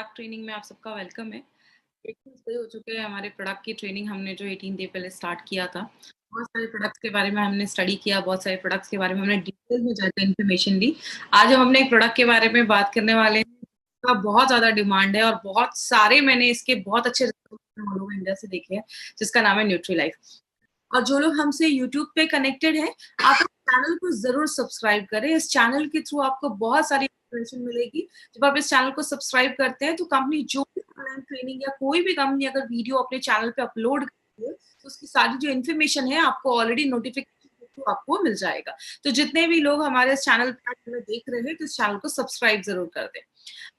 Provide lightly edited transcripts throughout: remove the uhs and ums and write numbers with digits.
Product training में आप सबका वेलकम है। 1 मंथ हो चुके हैं हमारे प्रोडक्ट की ट्रेनिंग हमने जो 18 डे पहले स्टार्ट किया था। बहुत सारे प्रोडक्ट्स के बारे में हमने स्टडी किया, बहुत सारे प्रोडक्ट्स के बारे में हमने डिटेल में जाकर इन्फॉर्मेशन ली। आज हम अपने एक प्रोडक्ट के बारे में बात करने वाले हैं, इसका बहुत ज़्यादा डिमांड है और बहुत सारे मैंने इसके बहुत अच्छे रिजल्ट ऑल ओवर इंडिया से देखे हैं, जिसका नाम है न्यूट्रीलाइफ। और जो लोग हमसे यूट्यूब पे कनेक्टेड हैं, आप इस चैनल को ज़रूर सब्सक्राइब करें। इस चैनल के थ्रू आपको बहुत सारी इन्फॉर्मेशन मिलेगी। जब आप इस चैनल को सब्सक्राइब करते हैं, तो कंपनी जो भी ऑनलाइन ट्रेनिंग या कोई भी कंपनी अगर वीडियो अपने चैनल पे अपलोड करती है, तो उसकी सारी जो इन्फॉर्मेशन है, आपको ऑलरेडी नोटिफिकेशन के थ्रू आपको मिल जाएगा। तो जितने भी लोग हमारे इस चैनल पे हमें देख रहे हैं, तो इस चैनल को सब्सक्राइब ज़रूर कर दें।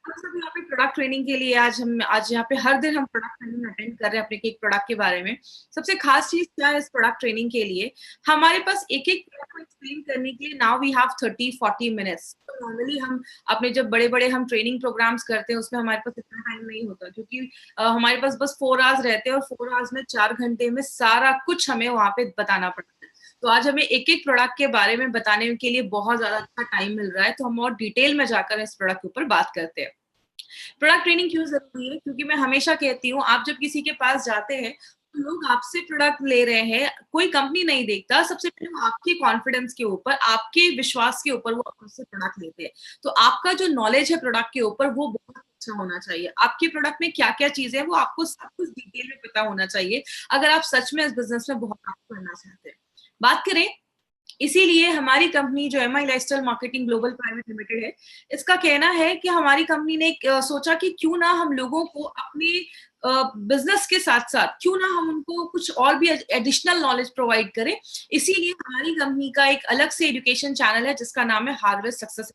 हम सब यहाँ पे प्रोडक्ट ट्रेनिंग के लिए आज यहाँ पे हर दिन हम प्रोडक्ट ट्रेनिंग अटेंड कर रहे हैं अपने एक प्रोडक्ट के बारे में। सबसे खास चीज क्या है इस प्रोडक्ट ट्रेनिंग के लिए, हमारे पास एक-एक प्रोडक्ट को एक्सप्लेन करने के लिए नाउ वी हैव 30-40 मिनट्स। तो नॉर्मली हम अपने जब बड़े-बड़े हम ट्रेनिंग प्रोग्राम्स करते हैं उसमें हमारे पास इतना टाइम नहीं होता, क्योंकि हमारे पास बस 4 आवर्स रहते हैं और 4 आवर्स में 4 घंटे में सारा कुछ हमें वहाँ पे बताना पड़ता है। तो आज हमें एक-एक प्रोडक्ट के बारे में बताने के लिए बहुत ज़्यादा अच्छा टाइम मिल रहा है, तो हम और डिटेल में जाकर इस प्रोडक्ट के ऊपर बात करते हैं। प्रोडक्ट ट्रेनिंग क्यों ज़रूरी है? क्योंकि मैं हमेशा कहती हूँ, आप जब किसी के पास जाते हैं, तो लोग आपसे प्रोडक्ट ले रहे हैं, कोई कंपनी नहीं देखता, सबसे पहले वो आपके कॉन्फिडेंस के ऊपर, आपके विश्वास के ऊपर वो आपसे प्रोडक्ट लेते हैं। तो आपका जो नॉलेज है प्रोडक्ट के ऊपर, वो बहुत अच्छा होना चाहिए। आपके प्रोडक्ट में क्या-क्या चीज़ें हैं, वो आपको सब कुछ डिटेल में पता होना चाहिए, अगर आप सच में इस बिज़नेस में बहुत आगे बढ़ना चाहते हैं। बात करें, इसीलिए हमारी कंपनी जो MI lifestyle marketing global private limited है, इसका कहना है कि हमारी कंपनी ने सोचा कि क्यों ना हम लोगों को अपने बिज़नेस के साथ-साथ क्यों ना हम उनको कुछ और भी एडिशनल नॉलेज प्रोवाइड करें। इसीलिए हमारी कंपनी का एक अलग से एजुकेशन चैनल है जिसका नाम है harvest success.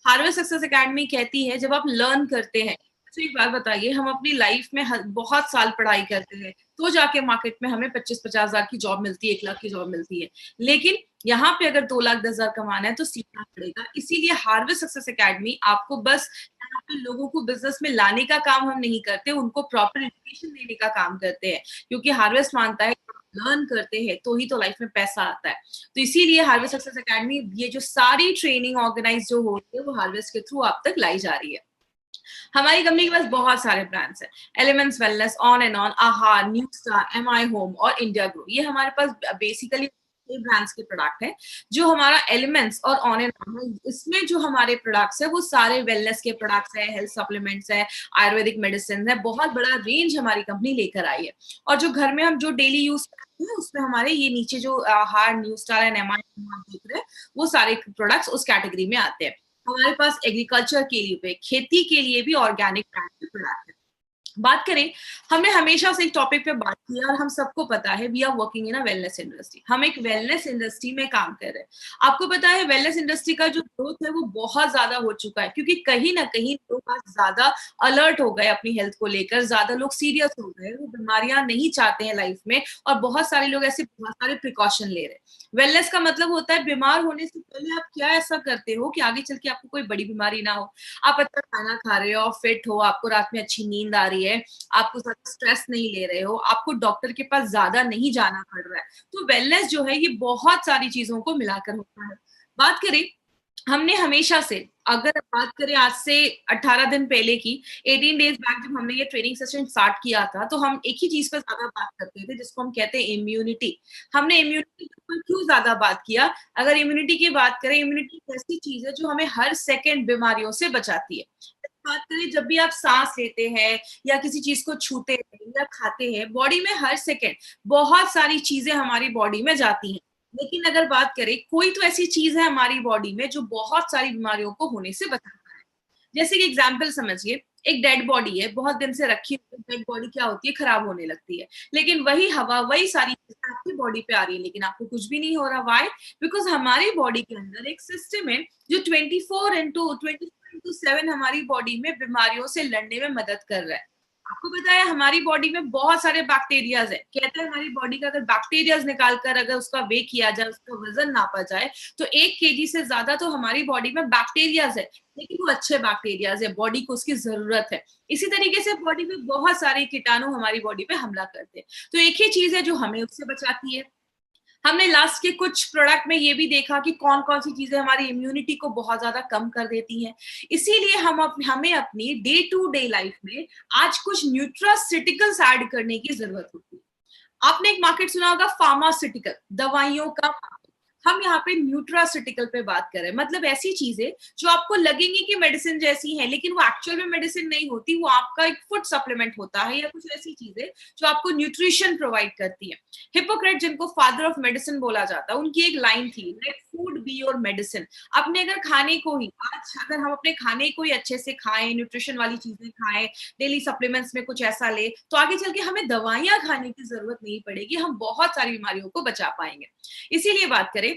Harvest success academy कहती है, जब आप लर्न करते हैं, तो एक बात बताइए, हम अपनी लाइफ में बहुत साल पढ़ाई करते हैं, तो जाके मार्केट में हमें 25-50 हजार की जॉब मिलती है, 1 लाख की जॉब मिलती है। लेकिन यहाँ पे अगर 2 लाख 10 हजार कमाना है तो सीखना पड़ेगा। इसीलिए हार्वेस्ट सक्सेस अकेडमी आपको बस यहाँ पे लोगों को बिजनेस में लाने का काम हम नहीं करते, उनको प्रॉपर एजुकेशन देने का काम करते हैं, क्योंकि हार्वेस्ट मानता है लर्न करते हैं तो ही तो लाइफ में पैसा आता है। तो इसीलिए हार्वेस्ट सक्सेस अकेडमी ये जो सारी ट्रेनिंग ऑर्गेनाइज जो होती है वो हार्वेस्ट के थ्रू आप तक लाई जा रही है। हमारी कंपनी के पास बहुत सारे ब्रांड्स हैं, elements wellness, on and on, आहा, न्यू स्टार, एमआई होम और इंडिया ग्रो। ये हमारे पास बेसिकली ब्रांड्स के प्रोडक्ट है। जो हमारा एलिमेंट्स और ऑन एंड ऑन है, इसमें जो हमारे प्रोडक्ट्स है वो सारे वेलनेस के प्रोडक्ट्स है, हेल्थ सप्लीमेंट्स है, आयुर्वेदिक मेडिसिन है, बहुत बड़ा रेंज हमारी कंपनी लेकर आई है। और जो घर में हम जो डेली यूज करते हैं उसमें हमारे ये नीचे जो हार, न्यू स्टार एंड एमआई आप देख रहे हैं, वो सारे प्रोडक्ट्स उस कैटेगरी में आते हैं। हमारे पास एग्रीकल्चर के लिए, खेती के लिए भी ऑर्गेनिक प्रोडक्ट है। बात करें, हमने हमेशा से एक टॉपिक पे बात की है और हम सबको पता है we are working in a wellness industry. हम एक वेलनेस इंडस्ट्री में काम कर रहे हैं। आपको पता है वेलनेस इंडस्ट्री का जो ग्रोथ है वो बहुत ज्यादा हो चुका है, क्योंकि कहीं ना कहीं लोग आज ज्यादा अलर्ट हो गए अपनी हेल्थ को लेकर, ज्यादा लोग सीरियस हो गए, वो बीमारियां नहीं चाहते हैं लाइफ में, और बहुत सारे लोग ऐसे बहुत सारे प्रिकॉशन ले रहे हैं। वेलनेस का मतलब होता है बीमार होने से पहले आप क्या ऐसा करते हो कि आगे चल के आपको कोई बड़ी बीमारी ना हो। आप अच्छा खाना खा रहे हो, फिट हो, आपको रात में अच्छी नींद आ रही है, आपको ज़्यादा स्ट्रेस नहीं ले रहे हो, आपको डॉक्टर के पास ज़्यादा नहीं जाना पड़ रहा है। तो वेलनेस जो है ये बहुत सारी चीज़ों को मिलाकर होता है। बात करें, हमने हमेशा से, अगर बात करें आज से 18 दिन पहले की, 18 डेज़ बैक जब हमने ये ट्रेनिंग सेशन स्टार्ट किया था, तो हम एक ही चीज़ पर ज़्यादा बात करते थे जिसको हम कहते हैं इम्यूनिटी। हमने इम्यूनिटी के ऊपर क्यों ज़्यादा बात किया? अगर इम्यूनिटी की बात करें, इम्यूनिटी एक ऐसी चीज़ है जो हमें हर सेकंड बीमारियों से बचाती है। बात करें, जब भी आप सांस लेते हैं या किसी चीज को छूते हैं या खाते हैं, बॉडी में हर सेकंड बहुत सारी चीजें हमारी बॉडी में जाती हैं। लेकिन अगर बात करें, कोई तो ऐसी चीज है हमारी बॉडी में जो बहुत सारी बीमारियों को होने से बचाता है। जैसे कि एग्जाम्पल समझिए, एक डेड बॉडी है, बहुत दिन से रखी हुई डेड बॉडी क्या होती है, खराब होने लगती है। लेकिन वही हवा, वही सारी चीजें आपकी बॉडी पे आ रही है, लेकिन आपको कुछ भी नहीं हो रहा। वाई? बिकॉज हमारी बॉडी के अंदर एक सिस्टम है जो 24/7 हमारी बॉडी में बीमारियों से लड़ने में मदद कर रहा है। आपको पता है हमारी बॉडी में बहुत सारे बैक्टीरियाज है। कहते हैं हमारी बॉडी का अगर बैक्टीरियाज निकाल कर अगर उसका वे किया जाए, उसका वजन नापा जाए, तो 1 केजी से ज्यादा तो हमारी बॉडी में बैक्टीरियाज है। लेकिन वो अच्छे बैक्टीरियाज है, बॉडी को उसकी जरूरत है। इसी तरीके से बॉडी में बहुत सारे कीटाणु हमारी बॉडी पे हमला करते हैं। तो एक ही चीज है जो हमें उससे बचाती है। हमने लास्ट के कुछ प्रोडक्ट में ये भी देखा कि कौन-कौन सी चीज़ें हमारी इम्यूनिटी को बहुत ज़्यादा कम कर देती हैं। इसीलिए हमें अपनी डे टू डे लाइफ में आज कुछ न्यूट्रास्यूटिकल्स ऐड करने की ज़रूरत होती है। आपने एक मार्केट सुना होगा फार्मास्यूटिकल, दवाइयों का मार्केट। हम यहाँ पे न्यूट्रास्यूटिकल पे बात कर रहे हैं, मतलब ऐसी चीजें जो आपको लगेंगी कि मेडिसिन जैसी हैं, लेकिन वो एक्चुअल में मेडिसिन नहीं होती, वो आपका एक फूड सप्लीमेंट होता है या कुछ ऐसी चीजें जो आपको न्यूट्रिशन प्रोवाइड करती है। हिपोक्रेट, जिनको फादर ऑफ मेडिसिन बोला जाता है, उनकी एक लाइन थी, let food be your medicine. अपने अगर खाने को ही अगर हम अपने खाने को ही अच्छे से खाएं, न्यूट्रिशन वाली चीजें खाएं, डेली सप्लीमेंट्स में कुछ ऐसा ले, तो आगे चल के हमें दवाइयां खाने की जरूरत नहीं पड़ेगी, हम बहुत सारी बीमारियों को बचा पाएंगे। इसीलिए बात करें,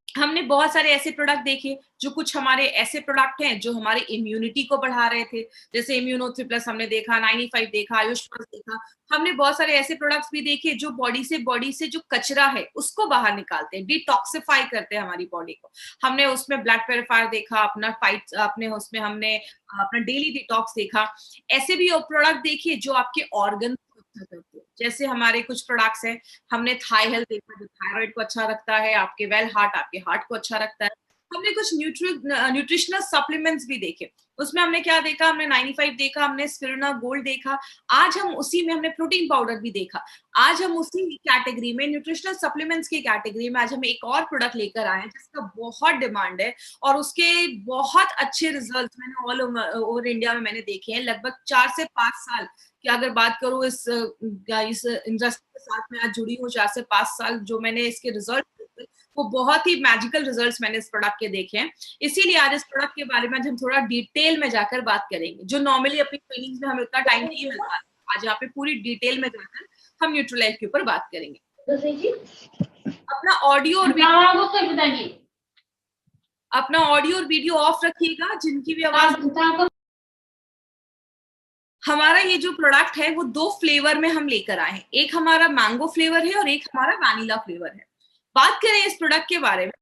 हमने बहुत सारे ऐसे प्रोडक्ट देखे जो कुछ हमारे ऐसे प्रोडक्ट हैं जो हमारे इम्यूनिटी को बढ़ा रहे थे, जैसे इम्यूनो 3 प्लस हमने देखा, 95 देखा, आयुष प्लस देखा। हमने बहुत सारे ऐसे प्रोडक्ट्स भी देखे जो बॉडी से जो कचरा है उसको बाहर निकालते हैं, डिटॉक्सिफाई करते हैं हमारी बॉडी को। हमने उसमें ब्लड प्योरीफायर देखा, अपना फाइट अपने उसमें हमने अपना डेली डिटॉक्स देखा। ऐसे भी प्रोडक्ट देखे जो आपके ऑर्गन को अच्छा करते हैं, जैसे हमारे कुछ प्रोडक्ट्स हैं। हमने थाई हेल्थ देखा जो थायराइड को अच्छा रखता है, आपके आपके हार्ट को अच्छा रखता है। हमने कुछ न्यूट्रिशनल सप्लीमेंट्स भी देखे, उसमें हमने क्या देखा, हमने 95 देखा, हमने स्पिरुलिना गोल्ड देखा। आज हम उसी में हमने प्रोटीन पाउडर भी देखा। आज हम उसी कैटेगरी में, न्यूट्रिशनल सप्लीमेंट्स की कैटेगरी में, आज हम एक और प्रोडक्ट लेकर आए हैं जिसका बहुत डिमांड है और उसके बहुत अच्छे रिजल्ट मैंने ऑल ओवर इंडिया में मैंने देखे हैं। लगभग 4 से 5 साल कि अगर बात करूं इस इंडस्ट्री के साथ में आज जुड़ी हूँ, 4 से 5 साल जो मैंने इसके रिजल्ट देखे, वो बहुत ही मैजिकल रिजल्ट्स मैंने इस प्रोडक्ट के देखे हैं। इसीलिए आज इस प्रोडक्ट के बारे में आज हम थोड़ा डिटेल में जाकर बात करेंगे, जो नॉर्मली अपनी ट्रेनिंग्स में हमें उतना टाइम नहीं मिल पाता। आज यहाँ पे पूरी डिटेल में जाकर हम न्यूट्रीलाइफ के ऊपर बात करेंगे। अपना ऑडियो और वीडियो ऑफ रखिएगा, जिनकी भी आवाज। हमारा ये जो प्रोडक्ट है वो 2 फ्लेवर में हम लेकर आए हैं, एक हमारा मैंगो फ्लेवर है और एक हमारा वैनिला फ्लेवर है। बात करें इस प्रोडक्ट के बारे में,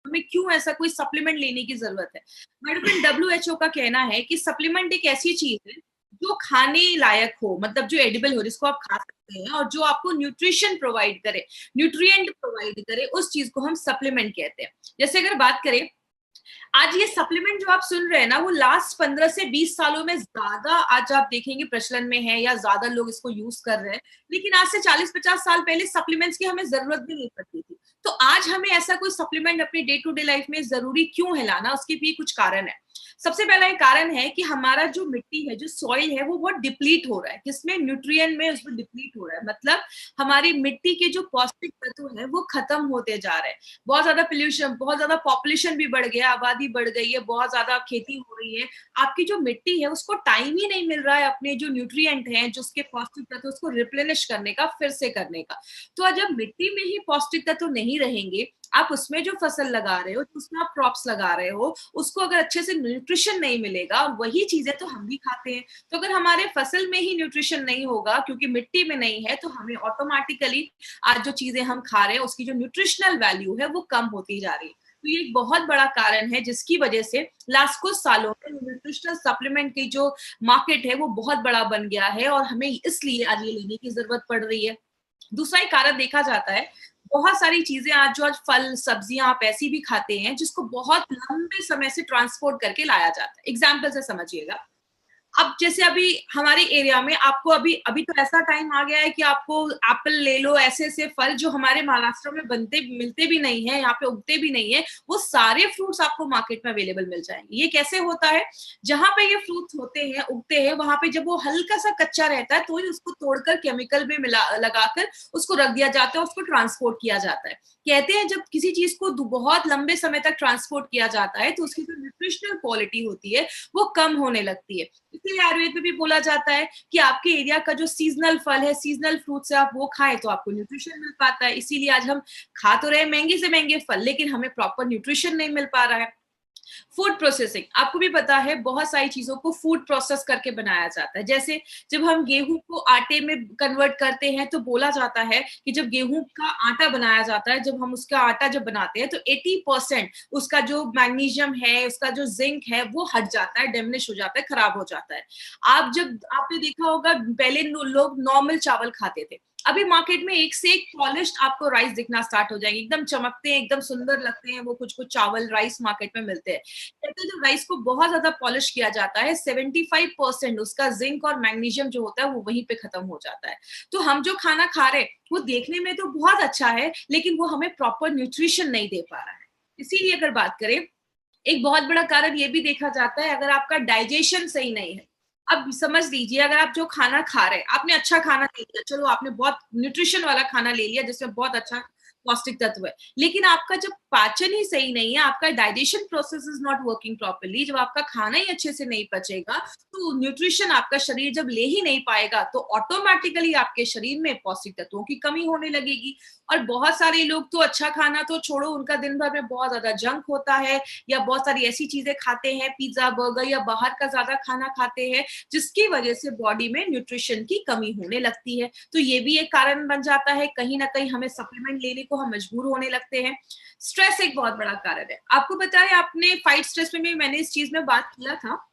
हमें क्यों ऐसा कोई सप्लीमेंट लेने की जरूरत है। मेरे फ्रेंड WHO का कहना है कि सप्लीमेंट एक ऐसी चीज है जो खाने लायक हो, मतलब जो एडिबल हो, जिसको आप खा सकते हैं और जो आपको न्यूट्रिशन प्रोवाइड करे, न्यूट्रिएंट प्रोवाइड करे, उस चीज को हम सप्लीमेंट कहते हैं। जैसे अगर बात करें, आज ये सप्लीमेंट जो आप सुन रहे हैं ना, वो लास्ट 15 से 20 सालों में ज्यादा आज आप देखेंगे प्रचलन में है या ज्यादा लोग इसको यूज कर रहे हैं। लेकिन आज से 40-50 साल पहले सप्लीमेंट्स की हमें जरूरत भी नहीं पड़ती थी। तो आज हमें ऐसा कोई सप्लीमेंट अपनी डे टू डे लाइफ में जरूरी क्यों है लाना, उसके भी कुछ कारण है। सबसे पहला एक कारण है कि हमारा जो मिट्टी है, जो सॉइल है, वो बहुत डिप्लीट हो रहा है। किसमें? न्यूट्रिएंट में उसमें डिप्लीट हो रहा है। मतलब हमारी मिट्टी के जो पौष्टिक तत्व है वो खत्म होते जा रहे हैं। बहुत ज्यादा पोल्यूशन, बहुत ज्यादा पॉपुलेशन भी बढ़ गया, आबादी बढ़ गई है, बहुत ज्यादा खेती हो रही है। आपकी जो मिट्टी है उसको टाइम ही नहीं मिल रहा है अपने जो न्यूट्रिएंट हैं, जो उसके पौष्टिक तत्व, उसको रिप्लेनिश करने का, फिर से करने का। तो जब मिट्टी में ही पौष्टिक तत्व नहीं रहेंगे, आप उसमें जो फसल लगा रहे हो, उसमें आप क्रॉप्स लगा रहे हो, उसको अगर अच्छे से न्यूट्रिशन नहीं मिलेगा, और वही चीजें तो हम भी खाते हैं, तो अगर हमारे फसल में ही न्यूट्रिशन नहीं होगा क्योंकि मिट्टी में नहीं है, तो हमें ऑटोमेटिकली आज जो चीजें हम खा रहे हैं उसकी जो न्यूट्रिशनल वैल्यू है वो कम होती जा रही है। तो ये एक बहुत बड़ा कारण है जिसकी वजह से लास्ट कुछ सालों में न्यूट्रिशनल सप्लीमेंट की जो मार्केट है वो बहुत बड़ा बन गया है और हमें इसलिए आज ये लेने की जरूरत पड़ रही है। दूसरा एक कारण देखा जाता है, बहुत सारी चीजें आज जो आज फल सब्जियां आप ऐसी भी खाते हैं जिसको बहुत लंबे समय से ट्रांसपोर्ट करके लाया जाता है। एग्जाम्पल से समझिएगा, अब जैसे अभी हमारे एरिया में आपको अभी अभी तो ऐसा टाइम आ गया है कि आपको एप्पल ले लो, ऐसे ऐसे फल जो हमारे महाराष्ट्र में बनते मिलते भी नहीं है, यहाँ पे उगते भी नहीं है, वो सारे फ्रूट्स आपको मार्केट में अवेलेबल मिल जाएंगे। ये कैसे होता है? जहां पे ये फ्रूट्स होते हैं, उगते हैं, वहां पे जब वो हल्का सा कच्चा रहता है तो ही उसको तोड़कर केमिकल में मिला लगाकर उसको रख दिया जाता है, उसको ट्रांसपोर्ट किया जाता है। कहते हैं जब किसी चीज को बहुत लंबे समय तक ट्रांसपोर्ट किया जाता है तो उसकी जो न्यूट्रिशनल क्वालिटी होती है वो कम होने लगती है। इसलिए आयुर्वेद में भी बोला जाता है कि आपके एरिया का जो सीजनल फल है, सीजनल फ्रूट्स है, आप वो खाएं तो आपको न्यूट्रिशन मिल पाता है। इसीलिए आज हम खा तो रहे महंगे से महंगे फल, लेकिन हमें प्रॉपर न्यूट्रिशन नहीं मिल पा रहा है। फूड प्रोसेसिंग, आपको भी पता है बहुत सारी चीजों को फूड प्रोसेस करके बनाया जाता है। जैसे जब हम गेहूं को आटे में कन्वर्ट करते हैं तो बोला जाता है कि जब गेहूं का आटा बनाया जाता है, जब हम उसका आटा जब बनाते हैं तो 80% उसका जो मैग्नीशियम है, उसका जो जिंक है वो हट जाता है, डिमिनिश हो जाता है, खराब हो जाता है। आप जब आपने देखा होगा पहले लोग नॉर्मल चावल खाते थे, अभी मार्केट में एक से एक पॉलिश्ड आपको राइस दिखना स्टार्ट हो जाएंगे, एकदम चमकते हैं, एकदम सुंदर लगते हैं, वो कुछ कुछ चावल राइस मार्केट में मिलते हैं। कहते हैं जब राइस को बहुत ज्यादा पॉलिश किया जाता है 75% उसका जिंक और मैग्नीशियम जो होता है वो वहीं पे खत्म हो जाता है। तो हम जो खाना खा रहे हैं वो देखने में तो बहुत अच्छा है, लेकिन वो हमें प्रॉपर न्यूट्रिशन नहीं दे पा रहा है। इसीलिए अगर बात करें, एक बहुत बड़ा कारण ये भी देखा जाता है, अगर आपका डाइजेशन सही नहीं है। अब समझ लीजिए अगर आप जो खाना खा रहे हैं, आपने अच्छा खाना ले लिया, चलो आपने बहुत न्यूट्रिशन वाला खाना ले लिया जिसमें बहुत अच्छा पौष्टिक तत्व है, लेकिन आपका जब पाचन ही सही नहीं है, आपका digestion process is not working properly, जब आपका खाना ही अच्छे से नहीं पचेगा तो न्यूट्रिशन आपका शरीर जब ले ही नहीं पाएगा तो ऑटोमेटिकली आपके शरीर में पौष्टिक तत्वों की कमी होने लगेगी। और बहुत सारे लोग तो अच्छा खाना तो छोड़ो, उनका दिन भर में बहुत ज्यादा जंक होता है या बहुत सारी ऐसी चीजें खाते हैं, पिज्जा बर्गर या बाहर का ज्यादा खाना खाते हैं, जिसकी वजह से बॉडी में न्यूट्रिशन की कमी होने लगती है। तो ये भी एक कारण बन जाता है, कहीं ना कहीं हमें सप्लीमेंट लेने को हम मजबूर होने लगते हैं। स्ट्रेस एक बहुत बड़ा कारण है, आपको पता है, आपने फाइट स्ट्रेस में भी मैंने इस चीज में बात किया था।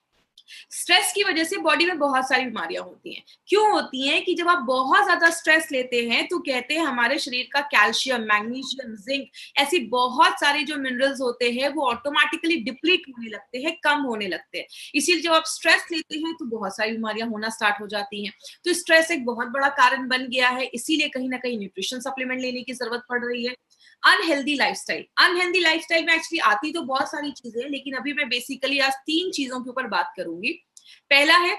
स्ट्रेस की वजह से बॉडी में बहुत सारी बीमारियां होती हैं। क्यों होती हैं कि जब आप बहुत ज्यादा स्ट्रेस लेते हैं तो कहते हैं हमारे शरीर का कैल्शियम, मैग्नीशियम, जिंक, ऐसी बहुत सारे जो मिनरल्स होते हैं वो ऑटोमेटिकली डिप्लीट होने लगते हैं, कम होने लगते हैं। इसीलिए जब आप स्ट्रेस लेते हैं तो बहुत सारी बीमारियां होना स्टार्ट हो जाती हैं। तो स्ट्रेस एक बहुत बड़ा कारण बन गया है, इसीलिए कहीं ना कहीं न्यूट्रिशन सप्लीमेंट लेने की जरूरत पड़ रही है। अनहेल्दी लाइफस्टाइल में एक्चुअली आती तो बहुत सारी चीजें, लेकिन अभी मैं बेसिकली आज 3 चीजों के ऊपर बात करूंगी। पहला है,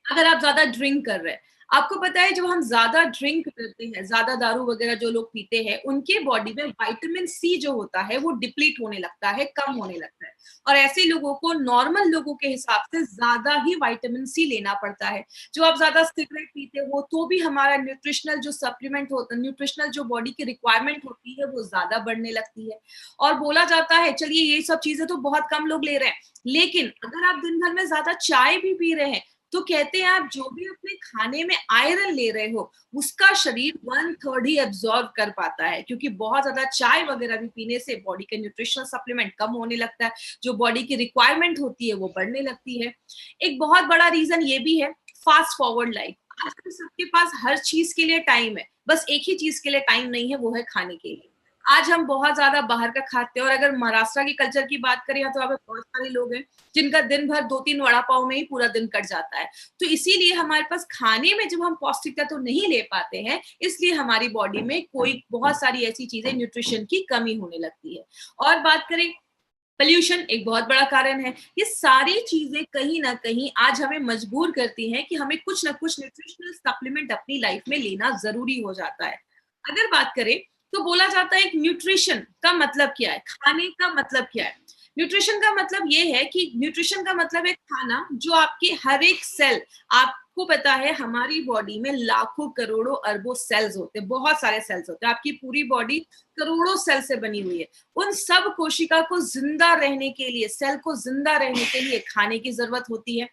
अगर आप ज्यादा ड्रिंक कर रहे हैं, आपको पता है जब हम ज्यादा ड्रिंक करते हैं, ज्यादा दारू वगैरह जो लोग पीते हैं, उनके बॉडी में विटामिन सी जो होता है वो डिप्लीट होने लगता है, कम होने लगता है। और ऐसे लोगों को नॉर्मल लोगों के हिसाब से ज्यादा ही विटामिन सी लेना पड़ता है। जो आप ज्यादा सिगरेट पीते हो तो भी हमारा न्यूट्रिशनल जो सप्लीमेंट होता है, न्यूट्रिशनल जो बॉडी की रिक्वायरमेंट होती है वो ज्यादा बढ़ने लगती है। और बोला जाता है, चलिए ये सब चीजें तो बहुत कम लोग ले रहे हैं, लेकिन अगर आप दिन भर में ज्यादा चाय भी पी रहे हैं तो कहते हैं आप जो भी अपने खाने में आयरन ले रहे हो उसका शरीर 1/3 ही एब्जॉर्ब कर पाता है, क्योंकि बहुत ज्यादा चाय वगैरह भी पीने से बॉडी के न्यूट्रिशनल सप्लीमेंट कम होने लगता है, जो बॉडी की रिक्वायरमेंट होती है वो बढ़ने लगती है। एक बहुत बड़ा रीजन ये भी है, फास्ट फॉरवर्ड लाइफ। आजकल सबके पास हर चीज के लिए टाइम है, बस एक ही चीज के लिए टाइम नहीं है, वो है खाने के लिए। आज हम बहुत ज्यादा बाहर का खाते हैं, और अगर महाराष्ट्र की कल्चर की बात करें तो यहाँ पे बहुत सारे लोग हैं जिनका दिन भर 2-3 वड़ा पाव में ही पूरा दिन कट जाता है। तो इसीलिए हमारे पास खाने में जब हम पौष्टिकता तो नहीं ले पाते हैं, इसलिए हमारी बॉडी में कोई बहुत सारी ऐसी चीजें, न्यूट्रिशन की कमी होने लगती है। और बात करें, पोल्यूशन एक बहुत बड़ा कारण है। ये सारी चीजें कहीं ना कहीं आज हमें मजबूर करती हैं कि हमें कुछ ना कुछ न्यूट्रिशनल सप्लीमेंट अपनी लाइफ में लेना जरूरी हो जाता है। अगर बात करें तो बोला जाता है कि न्यूट्रिशन का मतलब क्या है, खाने का मतलब क्या है। न्यूट्रिशन का मतलब ये है कि न्यूट्रिशन का मतलब है खाना जो आपके हर एक सेल, आपको पता है हमारी बॉडी में लाखों करोड़ों अरबों सेल्स होते हैं, बहुत सारे सेल्स होते हैं, आपकी पूरी बॉडी करोड़ों सेल से बनी हुई है। उन सब कोशिका को जिंदा रहने के लिए, सेल को जिंदा रहने के लिए खाने की जरूरत होती है।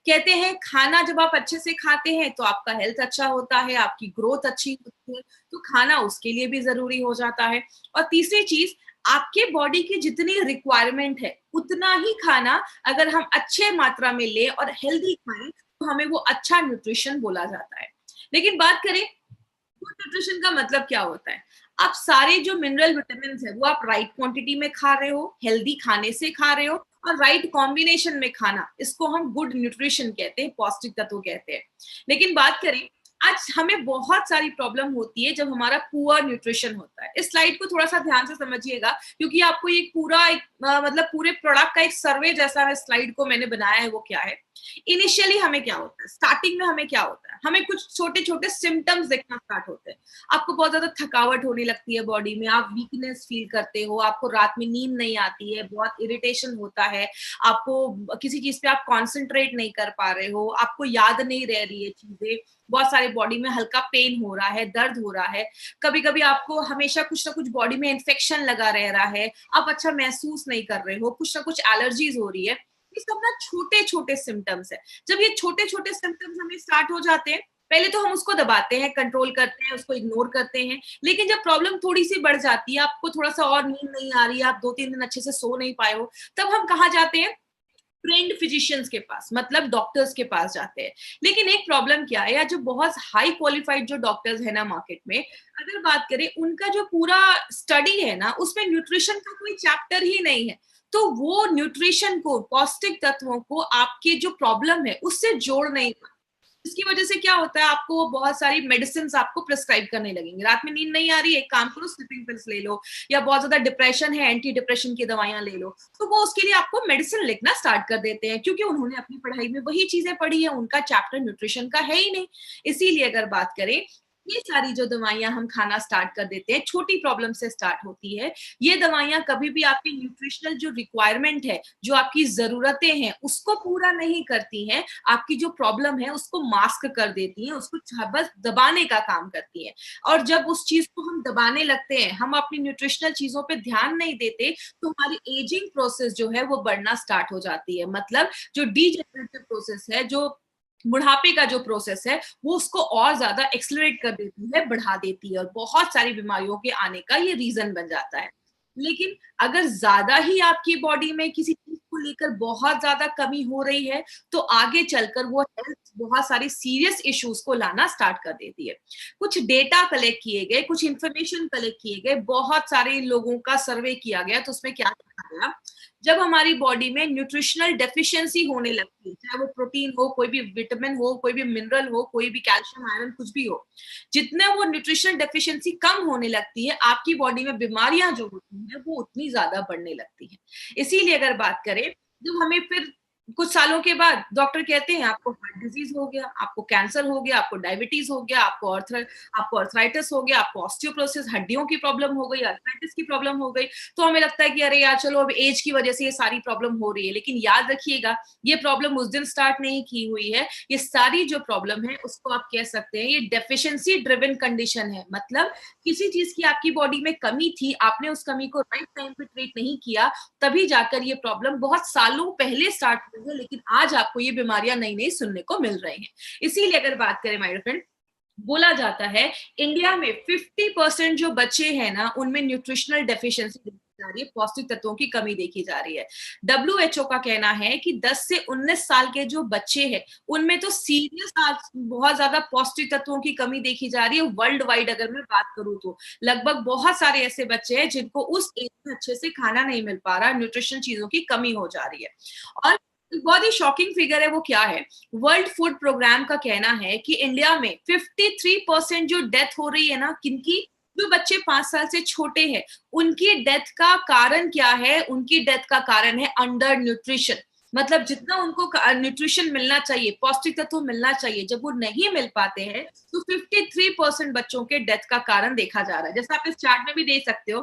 कहते हैं खाना जब आप अच्छे से खाते हैं तो आपका हेल्थ अच्छा होता है, आपकी ग्रोथ अच्छी होती है, तो खाना उसके लिए भी जरूरी हो जाता है। और तीसरी चीज, आपके बॉडी की जितनी रिक्वायरमेंट है उतना ही खाना अगर हम अच्छे मात्रा में ले और हेल्दी खाएं तो हमें वो अच्छा न्यूट्रिशन बोला जाता है। लेकिन बात करें गुड न्यूट्रिशन का मतलब क्या होता है, आप सारे जो मिनरल विटामिन है वो आप राइट क्वांटिटी में खा रहे हो, हेल्दी खाने से खा रहे हो, और राइट कॉम्बिनेशन में खाना, इसको हम गुड न्यूट्रिशन कहते हैं, पौष्टिक तत्व कहते हैं। लेकिन बात करें, आज हमें बहुत सारी प्रॉब्लम होती है जब हमारा पुअर न्यूट्रिशन होता है। इस स्लाइड को थोड़ा सा ध्यान से समझिएगा, क्योंकि आपको ये पूरा मतलब पूरे प्रोडक्ट का एक सर्वे जैसा है, स्लाइड को मैंने बनाया है वो क्या है। इनिशियली हमें क्या होता है, स्टार्टिंग में हमें क्या होता है, हमें कुछ छोटे छोटे सिम्टम्स दिखना स्टार्ट होते हैं। आपको बहुत ज्यादा थकावट होने लगती है बॉडी में, आप वीकनेस फील करते हो, आपको रात में नींद नहीं आती है, बहुत इरिटेशन होता है, आपको किसी चीज पे आप कॉन्सेंट्रेट नहीं कर पा रहे हो, आपको याद नहीं रह रही है चीजें, बहुत सारे बॉडी में हल्का पेन हो रहा है, दर्द हो रहा है, कभी कभी आपको हमेशा कुछ ना कुछ बॉडी में इन्फेक्शन लगा रह रहा है, आप अच्छा महसूस नहीं कर रहे हो, कुछ ना कुछ एलर्जीज हो रही है। ये सब ना छोटे छोटे सिम्टम्स है। जब ये छोटे छोटे सिम्टम्स हमें स्टार्ट हो जाते हैं, पहले तो हम उसको दबाते हैं, कंट्रोल करते हैं, उसको इग्नोर करते हैं, लेकिन जब प्रॉब्लम थोड़ी सी बढ़ जाती है, आपको थोड़ा सा और नींद नहीं आ रही है, आप 2-3 दिन अच्छे से सो नहीं पाए हो, तब हम कहाँ जाते हैं, ट्रेंड फिजिशियंस के पास, मतलब डॉक्टर्स के पास जाते हैं। लेकिन एक प्रॉब्लम क्या है, या जो बहुत हाई क्वालिफाइड जो डॉक्टर्स है ना मार्केट में, अगर बात करें, उनका जो पूरा स्टडी है ना, उसमें न्यूट्रिशन का कोई चैप्टर ही नहीं है। तो वो न्यूट्रिशन को, पौष्टिक तत्वों को आपके जो प्रॉब्लम है उससे जोड़ नहीं, इसकी वजह से क्या होता है, आपको बहुत सारी मेडिसिन आपको प्रिस्क्राइब करने लगेंगे। रात में नींद नहीं आ रही है, एक काम करो, स्लीपिंग पिल्स ले लो, या बहुत ज्यादा डिप्रेशन है, एंटी डिप्रेशन की दवाइयां ले लो। तो वो उसके लिए आपको मेडिसिन लिखना स्टार्ट कर देते हैं, क्योंकि उन्होंने अपनी पढ़ाई में वही चीजें पढ़ी है, उनका चैप्टर न्यूट्रिशन का है ही नहीं। इसीलिए अगर बात करें, ये सारी जो दवाइयां हम खाना स्टार्ट कर देते हैं, छोटी प्रॉब्लम से स्टार्ट होती है। ये दवाइयां कभी भी आपकी न्यूट्रिशनल जो रिक्वायरमेंट है, जो आपकी जरूरतें हैं, उसको पूरा नहीं करती हैं। आपकी जो प्रॉब्लम है उसको मास्क कर देती हैं, उसको बस दबाने का काम करती हैं। और जब उस चीज को हम दबाने लगते हैं, हम अपनी न्यूट्रिशनल चीजों पे ध्यान नहीं देते, तो हमारी एजिंग प्रोसेस जो है वो बढ़ना स्टार्ट हो जाती है। मतलब जो डीजेनरेटिव प्रोसेस है, जो बुढ़ापे का जो प्रोसेस है, वो उसको और ज्यादा एक्सलरेट कर देती है, बढ़ा देती है, और बहुत सारी बीमारियों के आने का ये रीजन बन जाता है। लेकिन अगर ज्यादा ही आपकी बॉडी में किसी चीज को लेकर बहुत ज्यादा कमी हो रही है, तो आगे चलकर वो हेल्थ बहुत सारी सीरियस इश्यूज को लाना स्टार्ट कर देती है। कुछ डेटा कलेक्ट किए गए, कुछ इंफॉर्मेशन कलेक्ट किए गए, बहुत सारे लोगों का सर्वे किया गया, तो उसमें क्या देखा गया, जब हमारी बॉडी में न्यूट्रिशनल डेफिशिएंसी होने लगती है, चाहे वो प्रोटीन हो, कोई भी विटामिन हो, कोई भी मिनरल हो, कोई भी कैल्शियम, आयरन, कुछ भी हो, जितने वो न्यूट्रिशनल डेफिशिएंसी कम होने लगती है, आपकी बॉडी में बीमारियां जो होती हैं वो उतनी ज्यादा बढ़ने लगती हैं। इसीलिए अगर बात करें, जब हमें फिर कुछ सालों के बाद डॉक्टर कहते हैं आपको हार्ट डिजीज हो गया, आपको कैंसर हो गया, आपको डायबिटीज हो गया, आपको अर्थराइटिस हो गया, आपको ऑस्टियोपोरोसिस, हड्डियों की प्रॉब्लम हो गई, अर्थराइटिस की प्रॉब्लम हो गई, तो हमें लगता है कि अरे यार चलो अब एज की वजह से ये सारी प्रॉब्लम हो रही है। लेकिन याद रखिएगा, ये प्रॉब्लम उस दिन स्टार्ट नहीं की हुई है। ये सारी जो प्रॉब्लम है उसको आप कह सकते हैं ये डेफिशिएंसी ड्रिवन कंडीशन है। मतलब किसी चीज की आपकी बॉडी में कमी थी, आपने उस कमी को राइट टाइम पे ट्रीट नहीं किया, तभी जाकर ये प्रॉब्लम बहुत सालों पहले स्टार्ट हुई है, लेकिन आज आपको ये बीमारियां नई नई सुनने को मिल रही हैं। इसीलिए अगर बात करें माय फ्रेंड, बोला जाता है इंडिया में 50% जो बच्चे हैं ना, उनमें न्यूट्रिशनल डेफिशिएंसी देखी जा रही है, पौष्टिक तत्वों की कमी देखी जा रही है। डब्ल्यूएचओ का कहना है कि 10 से 19 साल के जो बच्चे हैं, उनमें तो सीरियस बहुत ज्यादा पौष्टिक तत्वों की कमी देखी जा रही है। वर्ल्ड वाइड अगर मैं बात करूं तो लगभग बहुत सारे ऐसे बच्चे हैं जिनको उस एज में अच्छे से खाना नहीं मिल पा रहा, न्यूट्रिशन चीजों की कमी हो जा रही है। और बहुत ही शॉकिंग फिगर है, वो क्या है, वर्ल्ड फूड प्रोग्राम का कहना है कि इंडिया में 53% जो डेथ हो रही है ना, किनकी, जो बच्चे 5 साल से छोटे हैं, उनकी डेथ का कारण क्या है, उनकी डेथ का कारण है अंडर न्यूट्रिशन। मतलब जितना उनको न्यूट्रिशन मिलना चाहिए, पौष्टिक तत्व मिलना चाहिए, जब वो नहीं मिल पाते हैं, तो 53% बच्चों के डेथ का कारण देखा जा रहा है। जैसा आप इस चार्ट में भी देख सकते हो,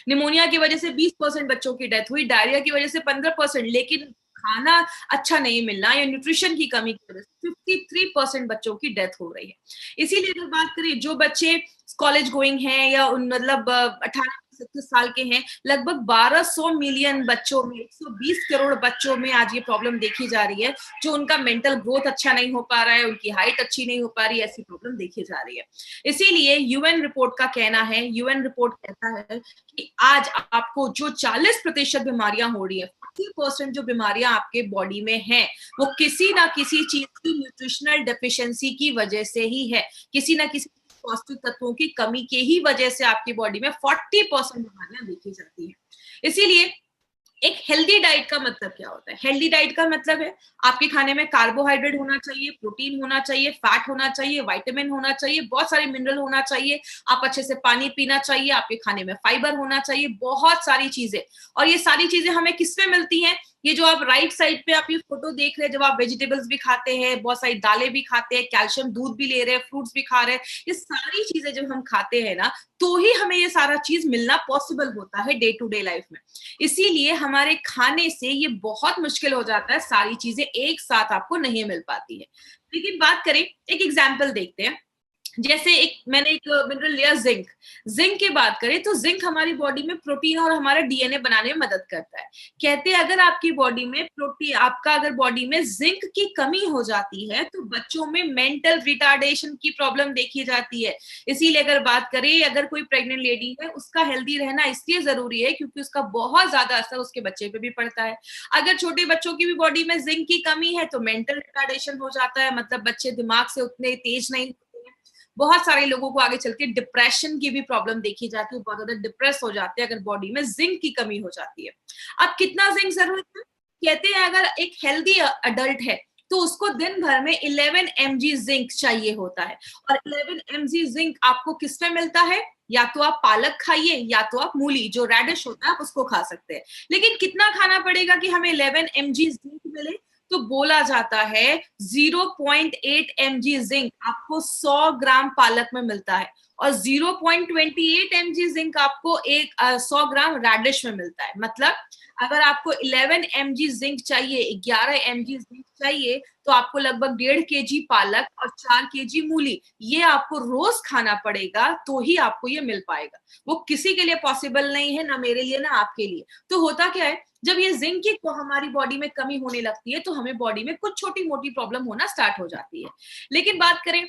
निमोनिया की वजह से 20% बच्चों की डेथ हुई, डायरिया की वजह से 15%, लेकिन खाना अच्छा नहीं मिलना या न्यूट्रिशन की कमी की वजह से 53% बच्चों की डेथ हो रही है। इसीलिए अगर बात करें, जो बच्चे कॉलेज गोइंग हैं या उन मतलब 18 27 साल के हैं, लगभग 1200 मिलियन बच्चों में, 120 करोड़ बच्चों में आज ये प्रॉब्लम देखी जा रही है, जो उनका मेंटल ग्रोथ अच्छा नहीं हो पा रहा है, उनकी हाइट अच्छी नहीं हो पा रही है, ऐसी प्रॉब्लम देखी जा रही है। इसीलिए यूएन रिपोर्ट का कहना है, यूएन रिपोर्ट कहता है कि आज आपको जो 40% बीमारियां हो रही है, 40% जो बीमारियां आपके बॉडी में हैं, वो किसी ना किसी चीज की न्यूट्रिशनल डेफिशिएंसी की वजह से ही है। किसी ना किसी पौष्टिक तत्वों की कमी के ही वजह से आपकी बॉडी में 40% बीमारियां देखी जाती है। इसीलिए एक हेल्दी डाइट का मतलब क्या होता है, हेल्दी डाइट का मतलब है आपके खाने में कार्बोहाइड्रेट होना चाहिए, प्रोटीन होना चाहिए, फैट होना चाहिए, विटामिन होना चाहिए, बहुत सारे मिनरल होना चाहिए, आप अच्छे से पानी पीना चाहिए, आपके खाने में फाइबर होना चाहिए, बहुत सारी चीजें। और ये सारी चीजें हमें किसमें मिलती हैं, ये जो आप राइट साइड पे आप ये फोटो देख रहे हैं, जब आप वेजिटेबल्स भी खाते हैं, बहुत सारी दालें भी खाते हैं, कैल्शियम दूध भी ले रहे हैं, फ्रूट्स भी खा रहे हैं, ये सारी चीजें जब हम खाते हैं ना, तो ही हमें ये सारा चीज मिलना पॉसिबल होता है डे टू डे लाइफ में। इसीलिए हमारे खाने से ये बहुत मुश्किल हो जाता है, सारी चीजें एक साथ आपको नहीं मिल पाती है। लेकिन बात करें, एक एग्जाम्पल देखते हैं। जैसे मैंने एक मिनरल लिया जिंक। जिंक की बात करें तो जिंक हमारी बॉडी में प्रोटीन और हमारा डीएनए बनाने में मदद करता है। कहते हैं अगर आपकी बॉडी में प्रोटीन, आपका अगर बॉडी में जिंक की कमी हो जाती है तो बच्चों में मेंटल रिटार्डेशन की प्रॉब्लम देखी जाती है। इसीलिए अगर बात करें, अगर कोई प्रेग्नेंट लेडी है, उसका हेल्दी रहना इसलिए जरूरी है क्योंकि उसका बहुत ज्यादा असर उसके बच्चे पे भी पड़ता है। अगर छोटे बच्चों की भी बॉडी में जिंक की कमी है तो मेंटल रिटार्डेशन हो जाता है, मतलब बच्चे दिमाग से उतने तेज नहीं। बहुत सारे लोगों को आगे चल के डिप्रेशन की भी प्रॉब्लम देखी जाती है, बहुत ज्यादा डिप्रेस हो जाते हैं अगर बॉडी में जिंक की कमी हो जाती है। अब कितना जिंक जरूरत है? कहते हैं अगर एक हेल्दी अडल्ट है तो उसको दिन भर में 11 mg जिंक चाहिए होता है। और 11 mg जिंक आपको किसमें मिलता है? या तो आप पालक खाइए या तो आप मूली, जो रेडिश होता है, आप उसको खा सकते हैं। लेकिन कितना खाना पड़ेगा कि हमें 11 mg जिंक मिले? तो बोला जाता है 0.8 mg जिंक आपको 100 ग्राम पालक में मिलता है, और 0.28 mg जिंक आपको 100 ग्राम रेडिश में मिलता है। मतलब अगर आपको 11 mg जिंक चाहिए, 11 mg जिंक चाहिए, तो आपको लगभग 1.5 kg पालक और 4 kg मूली, ये आपको रोज खाना पड़ेगा, तो ही आपको ये मिल पाएगा। वो किसी के लिए पॉसिबल नहीं है, ना मेरे लिए ना आपके लिए। तो होता क्या है, जब ये जिंक की हमारी बॉडी में कमी होने लगती है तो हमें बॉडी में कुछ छोटी मोटी प्रॉब्लम होना स्टार्ट हो जाती है। लेकिन बात करें,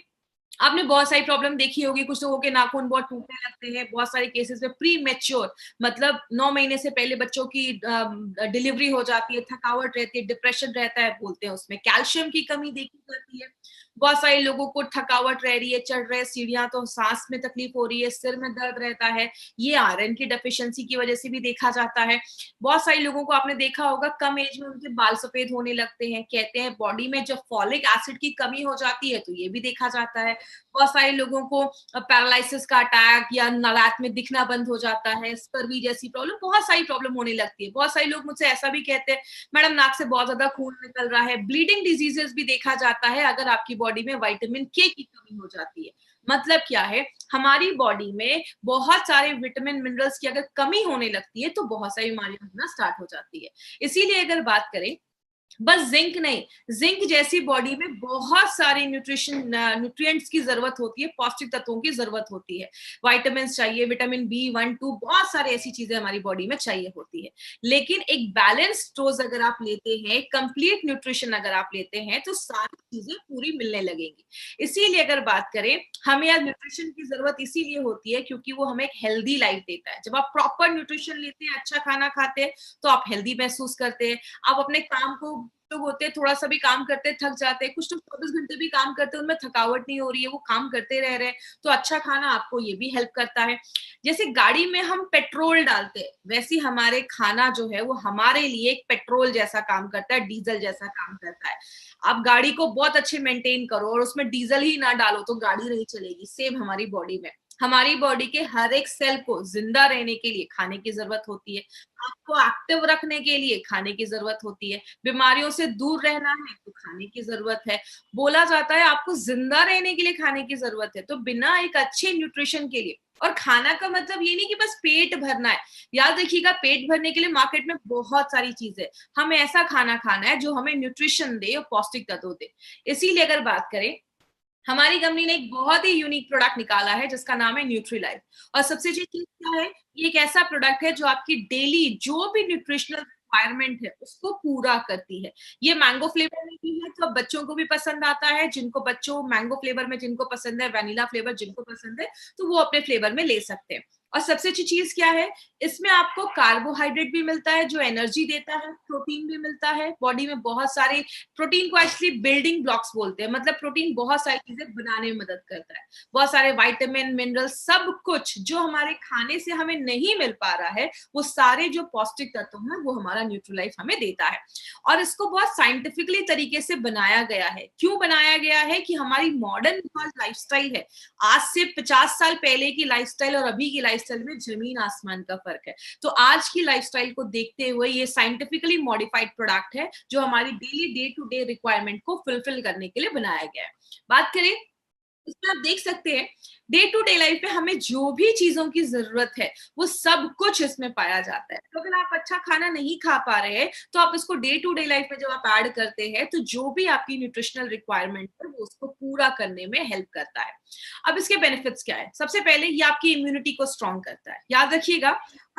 आपने बहुत सारी प्रॉब्लम देखी होगी, कुछ लोगों के नाखून बहुत टूटने लगते हैं, बहुत सारे केसेस में प्री मैच्योर, मतलब 9 महीने से पहले बच्चों की डिलीवरी हो जाती है, थकावट रहती है, डिप्रेशन रहता है, बोलते हैं उसमें कैल्शियम की कमी देखी जाती है। बहुत सारे लोगों को थकावट रह रही है, चढ़ रहे सीढ़ियां तो सांस में तकलीफ हो रही है, सिर में दर्द रहता है, ये आयरन की डेफिशिएंसी की वजह से भी देखा जाता है। बहुत सारे लोगों को आपने देखा होगा कम एज में उनके बाल सफेद होने लगते हैं। कहते हैं बॉडी में जब फॉलिक एसिड की कमी हो जाती है तो ये भी देखा जाता है। बहुत सारे लोगों को पैरालिसिस का अटैक या रात में दिखना बंद हो जाता है, स्कर्वी जैसी प्रॉब्लम, बहुत सारी प्रॉब्लम होने लगती है। बहुत सारे लोग मुझसे ऐसा भी कहते हैं, मैडम नाक से बहुत ज्यादा खून निकल रहा है। ब्लीडिंग डिजीजेस भी देखा जाता है अगर आपकी बॉडी में विटामिन के की कमी हो जाती है। मतलब क्या है, हमारी बॉडी में बहुत सारे विटामिन मिनरल्स की अगर कमी होने लगती है तो बहुत सारी बीमारियां होना स्टार्ट हो जाती है। इसीलिए अगर बात करें, बस जिंक नहीं, जिंक जैसी बॉडी में बहुत सारे न्यूट्रिएंट्स की जरूरत होती है, पौष्टिक तत्वों की जरूरत होती है। विटामिन चाहिए, विटामिन B1 2, बहुत सारे ऐसी चीजें हमारी बॉडी में चाहिए होती है। लेकिन एक बैलेंस डोज अगर आप लेते हैं, कंप्लीट न्यूट्रिशन अगर आप लेते हैं, तो सारी चीजें पूरी मिलने लगेंगी। इसीलिए अगर बात करें, हमें आज न्यूट्रिशन की जरूरत इसीलिए होती है क्योंकि वो हमें एक हेल्दी लाइफ देता है। जब आप प्रॉपर न्यूट्रिशन लेते हैं, अच्छा खाना खाते हैं, तो आप हेल्दी महसूस करते हैं। आप अपने काम को, लोग होते हैं थोड़ा सा भी काम करते हैं थक जाते हैं, कुछ लोग 24 घंटे भी काम करते हैं, उनमें थकावट नहीं हो रही है, वो काम करते रह रहे हैं, तो अच्छा खाना आपको ये भी हेल्प करता है। जैसे गाड़ी में हम पेट्रोल डालते हैं, वैसे हमारे खाना जो है वो हमारे लिए एक पेट्रोल जैसा काम करता है, डीजल जैसा काम करता है। आप गाड़ी को बहुत अच्छे मेंटेन करो और उसमें डीजल ही ना डालो तो गाड़ी नहीं चलेगी। सेम हमारी बॉडी में, हमारी बॉडी के हर एक सेल को जिंदा रहने के लिए खाने की जरूरत होती है, आपको एक्टिव रखने के लिए खाने की जरूरत होती है, बीमारियों से दूर रहना है तो खाने की जरूरत है। बोला जाता है आपको जिंदा रहने के लिए खाने की जरूरत है। तो बिना एक अच्छे न्यूट्रिशन के लिए, और खाना का मतलब ये नहीं कि बस पेट भरना है, याद रखिएगा पेट भरने के लिए मार्केट में बहुत सारी चीजें, हमें ऐसा खाना खाना है जो हमें न्यूट्रिशन दे और पौष्टिक तत्व दे। इसीलिए अगर बात करें, हमारी कंपनी ने एक बहुत ही यूनिक प्रोडक्ट निकाला है जिसका नाम है न्यूट्रीलाइफ। और सबसे अच्छी चीज क्या है, ये एक ऐसा प्रोडक्ट है जो आपकी डेली जो भी न्यूट्रिशनल रिक्वायरमेंट है उसको पूरा करती है। ये मैंगो फ्लेवर में भी है, तो बच्चों को भी पसंद आता है, जिनको बच्चों मैंगो फ्लेवर में जिनको पसंद है, वैनिला फ्लेवर जिनको पसंद है, तो वो अपने फ्लेवर में ले सकते हैं। और सबसे अच्छी चीज क्या है, इसमें आपको कार्बोहाइड्रेट भी मिलता है जो एनर्जी देता है, प्रोटीन भी मिलता है, बॉडी में बहुत सारे प्रोटीन को एक्चुअली बिल्डिंग ब्लॉक्स बोलते हैं, मतलब प्रोटीन बहुत सारी चीजें बनाने में मदद करता है, बहुत सारे विटामिन मिनरल, सब कुछ जो हमारे खाने से हमें नहीं मिल पा रहा है, वो सारे जो पौष्टिक तत्व हैं वो हमारा न्यूट्रीलाइफ हमें देता है। और इसको बहुत साइंटिफिकली तरीके से बनाया गया है। क्यों बनाया गया है कि हमारी मॉडर्न लाइफस्टाइल है, आज से 50 साल पहले की लाइफस्टाइल और अभी की लाइफस्टाइल लाइफस्टाइल में जमीन आसमान का फर्क है। तो आज की लाइफस्टाइल को देखते हुए ये साइंटिफिकली मॉडिफाइड प्रोडक्ट है जो हमारी daily day to day requirement को फुलफिल करने के लिए बनाया गया है। बात करें, इसमें आप देख सकते हैं डे टू डे लाइफ में हमें जो भी चीजों की जरूरत है वो सब कुछ इसमें पाया जाता है। तो अगर आप अच्छा खाना नहीं खा पा रहे हैं तो आप इसको डे टू डे लाइफ में जब आप ऐड करते हैं तो जो भी आपकी न्यूट्रिशनल रिक्वायरमेंट है वो उसको पूरा करने में हेल्प करता है। अब इसके बेनिफिट्स क्या है? सबसे पहले ये आपकी इम्यूनिटी को स्ट्रॉन्ग करता है। याद रखिएगा,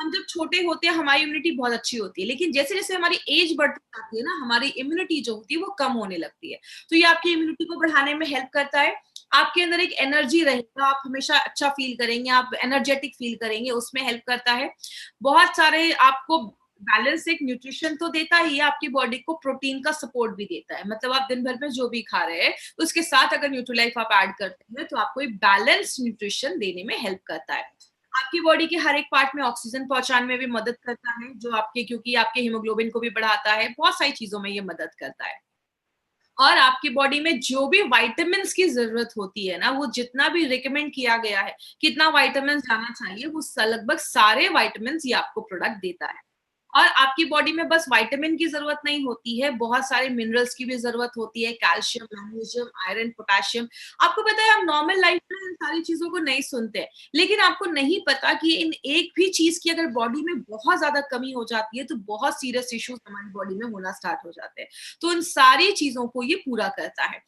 हम जब छोटे होते हैं हमारी इम्यूनिटी बहुत अच्छी होती है, लेकिन जैसे जैसे हमारी एज बढ़ती जाती है ना, हमारी इम्यूनिटी जो होती है वो कम होने लगती है। तो ये आपकी इम्यूनिटी को बढ़ाने में हेल्प करता है। आपके अंदर एक एनर्जी रहेगा, आप हमेशा अच्छा फील करेंगे, आप एनर्जेटिक फील करेंगे, उसमें हेल्प करता है। बहुत सारे आपको बैलेंस एक न्यूट्रिशन तो देता ही है, आपकी बॉडी को प्रोटीन का सपोर्ट भी देता है। मतलब आप दिन भर में जो भी खा रहे हैं उसके साथ अगर न्यूट्रीलाइफ आप ऐड करते हैं तो आपको एक बैलेंस न्यूट्रिशन देने में हेल्प करता है। आपकी बॉडी के हर एक पार्ट में ऑक्सीजन पहुंचाने में भी मदद करता है, जो आपके क्योंकि आपके हीमोग्लोबिन को भी बढ़ाता है, बहुत सारी चीजों में ये मदद करता है। और आपकी बॉडी में जो भी विटामिन्स की जरूरत होती है ना, वो जितना भी रिकमेंड किया गया है कितना विटामिन जाना चाहिए, वो लगभग सारे विटामिन्स ये आपको प्रोडक्ट देता है। और आपकी बॉडी में बस विटामिन की जरूरत नहीं होती है, बहुत सारे मिनरल्स की भी जरूरत होती है, कैल्शियम, मैग्नीशियम, आयरन, पोटेशियम। आपको पता है हम नॉर्मल लाइफ में इन सारी चीजों को नहीं सुनते हैं, लेकिन आपको नहीं पता कि इन एक भी चीज की अगर बॉडी में बहुत ज्यादा कमी हो जाती है तो बहुत सीरियस इश्यूज हमारी बॉडी में होना स्टार्ट हो जाते हैं। तो इन सारी चीजों को ये पूरा करता है।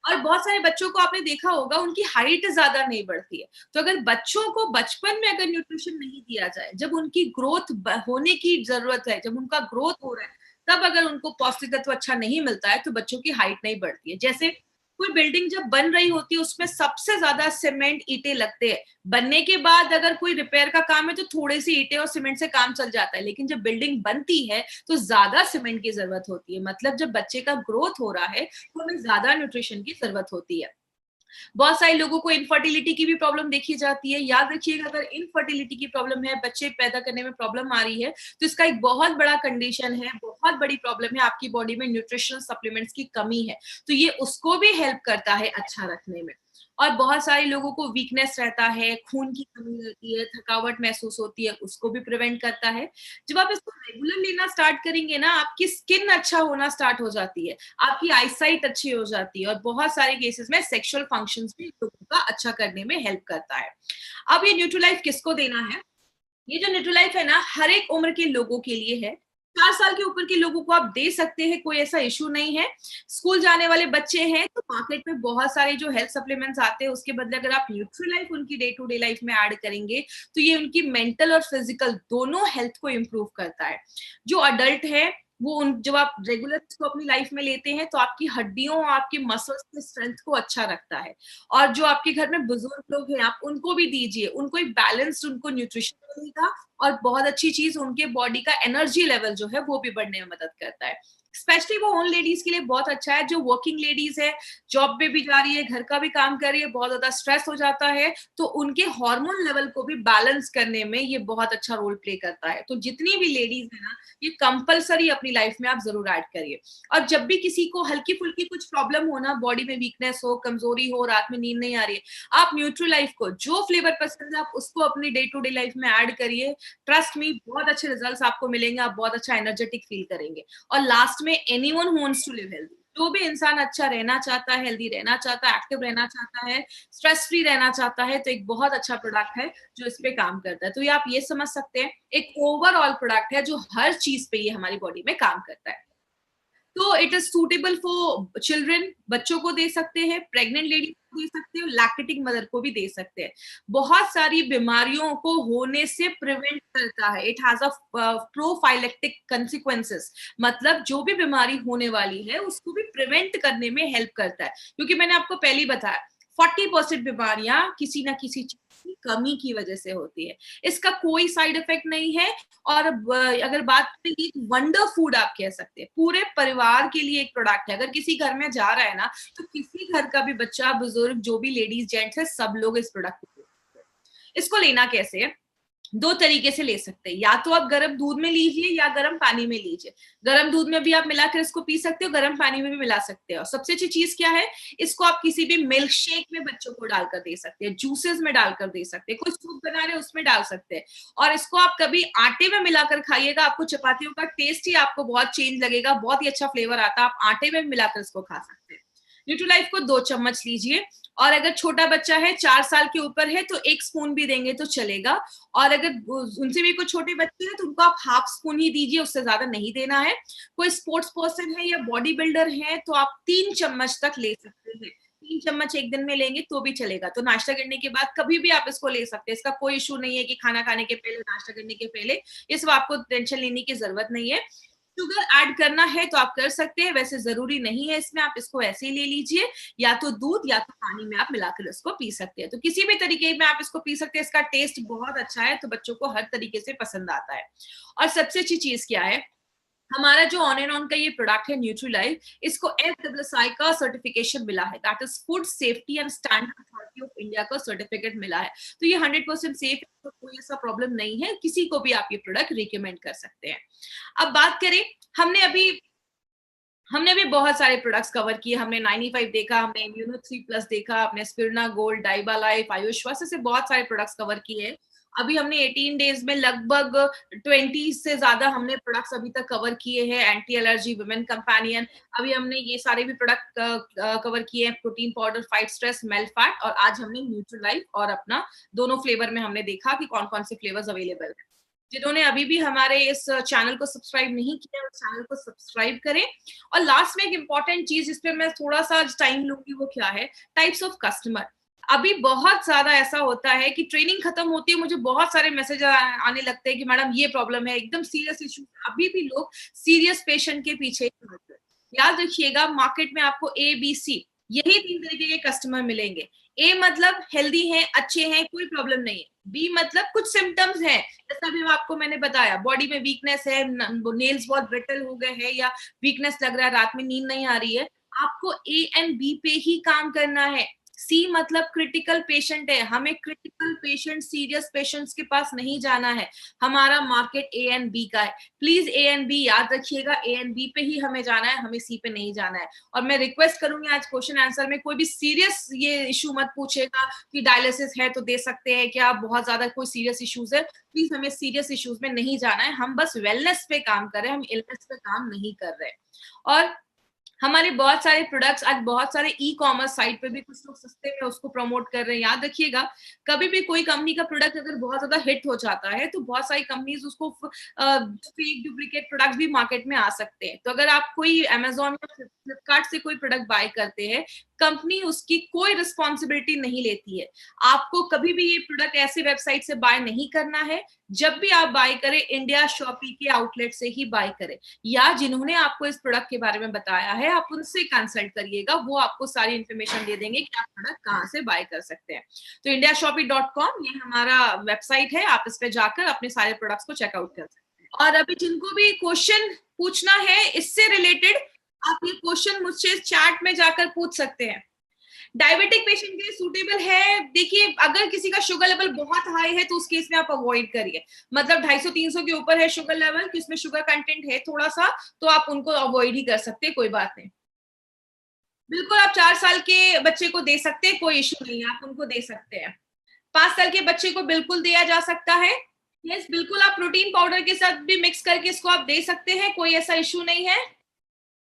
और बहुत सारे बच्चों को आपने देखा होगा उनकी हाइट ज्यादा नहीं बढ़ती है। तो अगर बच्चों को बचपन में अगर न्यूट्रिशन नहीं दिया जाए, जब उनकी ग्रोथ होने की जरूरत है, जब उनका ग्रोथ हो रहा है, तब अगर उनको पौष्टिक तत्व अच्छा नहीं मिलता है तो बच्चों की हाइट नहीं बढ़ती है। जैसे कोई बिल्डिंग जब बन रही होती है उसमें सबसे ज्यादा सीमेंट ईंटें लगते हैं। बनने के बाद अगर कोई रिपेयर का काम है तो थोड़े सी ईंटें और सीमेंट से काम चल जाता है, लेकिन जब बिल्डिंग बनती है तो ज्यादा सीमेंट की जरूरत होती है। मतलब जब बच्चे का ग्रोथ हो रहा है तो हमें ज्यादा न्यूट्रिशन की जरूरत होती है। बहुत सारे लोगों को इनफर्टिलिटी की भी प्रॉब्लम देखी जाती है। याद रखिएगा, अगर इनफर्टिलिटी की प्रॉब्लम है, बच्चे पैदा करने में प्रॉब्लम आ रही है, तो इसका एक बहुत बड़ा कंडीशन है, बहुत बड़ी प्रॉब्लम है, आपकी बॉडी में न्यूट्रिशनल सप्लीमेंट्स की कमी है। तो ये उसको भी हेल्प करता है अच्छा रखने में। और बहुत सारे लोगों को वीकनेस रहता है, खून की कमी रहती है, थकावट महसूस होती है, उसको भी प्रिवेंट करता है। जब आप इसको रेगुलर लेना स्टार्ट करेंगे ना, आपकी स्किन अच्छा होना स्टार्ट हो जाती है, आपकी आईसाइट अच्छी हो जाती है, और बहुत सारे केसेस में सेक्सुअल फंक्शंस भी लोगों का अच्छा करने में हेल्प करता है। अब ये न्यूट्रीलाइफ किसको देना है? ये जो न्यूट्रीलाइफ है ना, हर एक उम्र के लोगों के लिए है। 4 साल के ऊपर के लोगों को आप दे सकते हैं, कोई ऐसा इश्यू नहीं है। स्कूल जाने वाले बच्चे हैं तो मार्केट में बहुत सारे जो हेल्थ सप्लीमेंट्स आते हैं, उसके बदले अगर आप न्यूट्रीलाइफ उनकी डे टू डे लाइफ में ऐड करेंगे तो ये उनकी मेंटल और फिजिकल दोनों हेल्थ को इम्प्रूव करता है। जो अडल्ट है वो जब आप रेगुलर इसको अपनी लाइफ में लेते हैं तो आपकी हड्डियों और आपके मसल्स के स्ट्रेंथ को अच्छा रखता है। और जो आपके घर में बुजुर्ग लोग हैं, आप उनको भी दीजिए, उनको एक बैलेंस्ड उनको न्यूट्रिशन मिलेगा। और बहुत अच्छी चीज, उनके बॉडी का एनर्जी लेवल जो है वो भी बढ़ने में मदद करता है। स्पेशली वो उन लेडीज के लिए बहुत अच्छा है जो वर्किंग लेडीज है, जॉब पे भी जा रही है, घर का भी काम कर रही है, बहुत ज्यादा स्ट्रेस हो जाता है, तो उनके हार्मोन लेवल को भी बैलेंस करने में ये बहुत अच्छा रोल प्ले करता है। तो जितनी भी लेडीज है ना, ये कंपलसरी अपनी लाइफ में आप जरूर ऐड करिए। और जब भी किसी को हल्की फुल्की कुछ प्रॉब्लम हो ना, बॉडी में वीकनेस हो, कमजोरी हो, रात में नींद नहीं आ रही है, आप न्यूट्रीलाइफ को जो फ्लेवर पसंद है आप उसको अपनी डे टू डे लाइफ में ऐड करिए। ट्रस्ट मी, बहुत अच्छे रिजल्ट्स आपको मिलेंगे, आप बहुत अच्छा एनर्जेटिक फील करेंगे। और लास्ट में, anyone who wants to live healthy, जो भी इंसान अच्छा रहना चाहता है, हेल्दी रहना चाहता है, एक्टिव रहना चाहता है, स्ट्रेस फ्री रहना चाहता है, तो एक बहुत अच्छा प्रोडक्ट है जो इस पे काम करता है। तो ये आप ये समझ सकते हैं, एक ओवरऑल प्रोडक्ट है जो हर चीज पे ये हमारी बॉडी में काम करता है। तो it is suitable for children, बच्चों को दे सकते हैं, प्रेग्नेंट लेडी को दे सकते हैं, लैक्टेटिंग मदर को भी दे सकते हैं। बहुत सारी बीमारियों को होने से प्रिवेंट करता है। It has a prophylactic consequences, मतलब जो भी बीमारी होने वाली है उसको भी प्रिवेंट करने में हेल्प करता है। क्योंकि मैंने आपको पहले ही बताया 40% बीमारियां किसी ना किसी चीज की कमी की वजह से होती है। इसका कोई साइड इफेक्ट नहीं है। और अगर बात करें, वंडर फूड आप कह सकते हैं, पूरे परिवार के लिए एक प्रोडक्ट है। अगर किसी घर में जा रहा है ना, तो किसी घर का भी बच्चा, बुजुर्ग, जो भी लेडीज जेंट्स है, सब लोग इस प्रोडक्ट को, इसको लेना कैसे है? दो तरीके से ले सकते हैं, या तो आप गर्म दूध में लीजिए या गर्म पानी में लीजिए। गर्म दूध में भी आप मिलाकर इसको पी सकते हो, गर्म पानी में भी मिला सकते हो। सबसे अच्छी चीज क्या है, इसको आप किसी भी मिल्क शेक में बच्चों को डालकर दे सकते हैं, जूसेस में डालकर दे सकते हैं, कोई सूप बना रहे हैं उसमें डाल सकते हैं। और इसको आप कभी आटे में मिलाकर खाइएगा, आपको चपातियों का टेस्ट ही आपको बहुत चेंज लगेगा, बहुत ही अच्छा फ्लेवर आता है। आप आटे में मिलाकर इसको खा सकते हैं। न्यूट्रीलाइफ को 2 चम्मच लीजिए, और अगर छोटा बच्चा है 4 साल के ऊपर है तो 1 स्पून भी देंगे तो चलेगा। और अगर उनसे भी कोई छोटे बच्चे हैं तो उनको आप हाफ स्पून ही दीजिए, उससे ज्यादा नहीं देना है। कोई स्पोर्ट्स पर्सन है या बॉडी बिल्डर है तो आप 3 चम्मच तक ले सकते हैं। 3 चम्मच एक दिन में लेंगे तो भी चलेगा। तो नाश्ता करने के बाद कभी भी आप इसको ले सकते हैं, इसका कोई इशू नहीं है कि खाना खाने के पहले, नाश्ता करने के पहले, ये सब आपको टेंशन लेने की जरूरत नहीं है। शुगर ऐड करना है तो आप कर सकते हैं, वैसे जरूरी नहीं है इसमें, आप इसको ऐसे ही ले लीजिए, या तो दूध या तो पानी में आप मिलाकर इसको पी सकते हैं। तो किसी भी तरीके में आप इसको पी सकते हैं, इसका टेस्ट बहुत अच्छा है तो बच्चों को हर तरीके से पसंद आता है। और सबसे अच्छी चीज क्या है, हमारा जो ऑन एंड ऑन का ये प्रोडक्ट है न्यूट्रीलाइफ, इसको FSSAI का सर्टिफिकेशन मिला है, that is food safety and standard authority of India का सर्टिफिकेट मिला है। तो ये 100% सेफ है, तो कोई ऐसा प्रॉब्लम नहीं है, किसी को भी आप ये प्रोडक्ट रिकमेंड कर सकते हैं। अब बात करें, हमने अभी बहुत सारे प्रोडक्ट्स कवर किए। हमने 95 देखा, हमने इम्यूनो 3+ देखा, हमने स्पिरना गोल्ड, डाइबा लाइफ, आयुष्वास, से बहुत सारे प्रोडक्ट्स कवर किए हैं। अभी हमने 18 डेज में लगभग 20 से ज्यादा हमने प्रोडक्ट्स अभी तक कवर किए हैं। एंटी एलर्जी, वुमेन कंपेनियन, अभी हमने ये सारे भी प्रोडक्ट कवर किए हैं। Protein powder, fight stress, melt fat, और आज हमने न्यूट्रीलाइफ और अपना दोनों फ्लेवर में हमने देखा कि कौन कौन से फ्लेवर्स अवेलेबल है। जिन्होंने अभी भी हमारे इस चैनल को सब्सक्राइब नहीं किया, उस चैनल को सब्सक्राइब करें। और लास्ट में एक इंपॉर्टेंट चीज जिस पे मैं थोड़ा सा टाइम लूंगी, वो क्या है, टाइप्स ऑफ कस्टमर। अभी बहुत ज्यादा ऐसा होता है कि ट्रेनिंग खत्म होती है, मुझे बहुत सारे मैसेज आने लगते हैं कि मैडम ये प्रॉब्लम है, एकदम सीरियस इशू। अभी भी लोग सीरियस पेशेंट के पीछे ही भागते हैं। याद रखिएगा, मार्केट में आपको ABC, यही 3 तरीके के कस्टमर मिलेंगे। A मतलब हेल्दी है, अच्छे हैं, कोई प्रॉब्लम नहीं है। B मतलब कुछ सिम्टम्स है, जैसा भी आपको मैंने बताया, बॉडी में वीकनेस है, नेल्स बहुत ब्रिटल हो गए हैं, या वीकनेस लग रहा है, रात में नींद नहीं आ रही है, आपको A एंड B पे ही काम करना है। C मतलब क्रिटिकल पेशेंट है, हमें क्रिटिकल पेशेंट, सीरियस पेशेंट्स के पास नहीं जाना है। हमारा मार्केट A एंड B का है। प्लीज A एंड B याद रखिएगा, A एंड B पे ही हमें जाना है, हमें C पे नहीं जाना है। और मैं रिक्वेस्ट करूंगी, आज क्वेश्चन आंसर में कोई भी सीरियस ये इशू मत पूछेगा कि डायलिसिस है तो दे सकते हैं क्या, बहुत ज्यादा कोई सीरियस इश्यूज है। प्लीज हमें सीरियस इश्यूज में नहीं जाना है, हम बस वेलनेस पे काम कर रहे हैं, हम इलनेस पे काम नहीं कर रहे। और हमारे बहुत सारे प्रोडक्ट्स आज बहुत सारे ई-कॉमर्स साइट पे भी कुछ लोग सस्ते में उसको प्रमोट कर रहे हैं। याद रखिएगा, कभी भी कोई कंपनी का प्रोडक्ट अगर बहुत ज्यादा हिट हो जाता है तो बहुत सारी कंपनीज उसको फेक डुप्लीकेट प्रोडक्ट भी मार्केट में आ सकते हैं। तो अगर आप कोई अमेजोन या फ्लिपकार्ट से कोई प्रोडक्ट बाय करते हैं, कंपनी उसकी कोई रिस्पॉन्सिबिलिटी नहीं लेती है। आपको कभी भी ये प्रोडक्ट ऐसे वेबसाइट से बाय नहीं करना है। जब भी आप बाय करें, इंडिया शॉपी के आउटलेट से ही बाय करें, या जिन्होंने आपको इस प्रोडक्ट के बारे में बताया है आप उनसे कंसल्ट करिएगा, वो आपको सारी इंफॉर्मेशन दे देंगे कि आप प्रोडक्ट कहाँ से बाय कर सकते हैं। तो indiashopee.com ये हमारा वेबसाइट है, आप इस पे जाकर अपने सारे प्रोडक्ट्स को चेकआउट कर सकते हैं। और अभी जिनको भी क्वेश्चन पूछना है इससे रिलेटेड, आप ये क्वेश्चन मुझसे चैट में जाकर पूछ सकते हैं। डायबिटिक पेशेंट के लिए सूटेबल है। देखिए, अगर किसी का शुगर लेवल बहुत हाई है तो उस केस में आप अवॉइड करिए, मतलब 250-300 के ऊपर है शुगर लेवल, कि उसमें शुगर कंटेंट है थोड़ा सा, तो आप उनको अवॉइड ही कर सकते हैं, कोई बात नहीं। बिल्कुल, आप 4 साल के बच्चे को दे सकते हैं, कोई इश्यू नहीं है, आप उनको दे सकते हैं। 5 साल के बच्चे को बिल्कुल दिया जा सकता है। यस, बिल्कुल, आप प्रोटीन पाउडर के साथ भी मिक्स करके इसको आप दे सकते हैं, कोई ऐसा इश्यू नहीं है।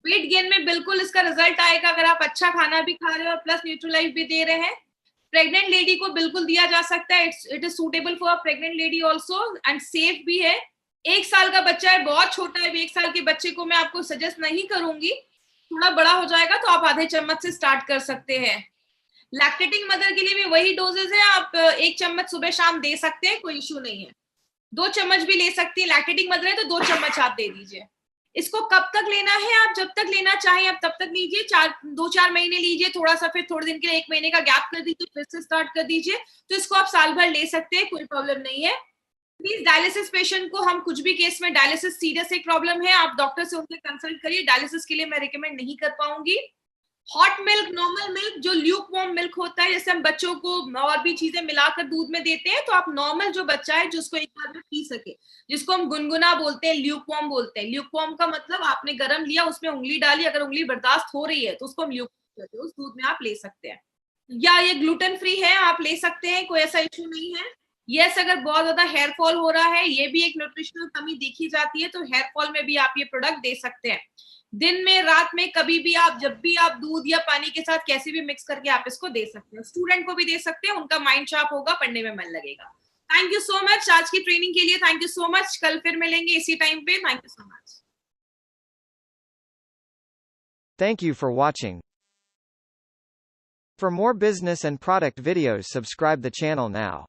वेट गेन में बिल्कुल इसका रिजल्ट आएगा अगर आप अच्छा खाना भी खा रहे हो और प्लस न्यूट्रीलाइफ भी दे रहे हैं। प्रेग्नेंट लेडी को बिल्कुल दिया जा सकता है, it is suitable for pregnant lady also, and safe भी है। 1 साल का बच्चा है, बहुत छोटा है, 1 साल के बच्चे को मैं आपको सजेस्ट नहीं करूंगी, थोड़ा बड़ा हो जाएगा तो आप आधे चम्मच से स्टार्ट कर सकते हैं। लैक्टेटिंग मदर के लिए भी वही डोजेज है, आप 1 चम्मच सुबह शाम दे सकते हैं, कोई इशू नहीं है। 2 चम्मच भी ले सकती है, लैक्टेटिंग मदर है तो 2 चम्मच आप दे दीजिए। इसको कब तक लेना है, आप जब तक लेना चाहें आप तब तक लीजिए, 2-4 महीने लीजिए, थोड़ा सा फिर थोड़े दिन के लिए 1 महीने का गैप कर दीजिए, फिर से स्टार्ट कर दीजिए। तो इसको आप साल भर ले सकते हैं, कोई प्रॉब्लम नहीं है। प्लीज डायलिसिस पेशेंट को, हम कुछ भी केस में, डायलिसिस सीरियस एक प्रॉब्लम है, आप डॉक्टर से उनसे कंसल्ट करिए, डायलिसिस के लिए मैं रिकमेंड नहीं कर पाऊंगी। हॉट मिल्क, नॉर्मल मिल्क, जो ल्यूक वार्म मिल्क होता है, जैसे हम बच्चों को और भी चीजें मिलाकर दूध में देते हैं, तो आप नॉर्मल जो बच्चा है, जिसको एक बार में पी सके, जिसको हम गुनगुना बोलते हैं, ल्यूक वार्म बोलते हैं। ल्यूक वार्म का मतलब आपने गर्म लिया, उसमें उंगली डाली, अगर उंगली बर्दाश्त हो रही है तो उसको हम ल्यूक कहते हैं, उस दूध में आप ले सकते हैं। या ये ग्लूटेन फ्री है, आप ले सकते हैं, कोई ऐसा इश्यू नहीं है। यस, अगर बहुत ज्यादा हेयर फॉल हो रहा है, ये भी एक न्यूट्रिशनल कमी देखी जाती है, तो हेयर फॉल में भी आप ये प्रोडक्ट दे सकते हैं। दिन में, रात में, कभी भी आप, जब भी आप दूध या पानी के साथ कैसे भी मिक्स करके आप इसको दे सकते हैं। स्टूडेंट को भी दे सकते हैं, उनका माइंड शार्प होगा, पढ़ने में मन लगेगा। थैंक यू सो मच आज की ट्रेनिंग के लिए, थैंक यू सो मच। कल फिर मिलेंगे इसी टाइम पे। Thank you so much. Thank you for watching. For more business and product videos, subscribe the channel now.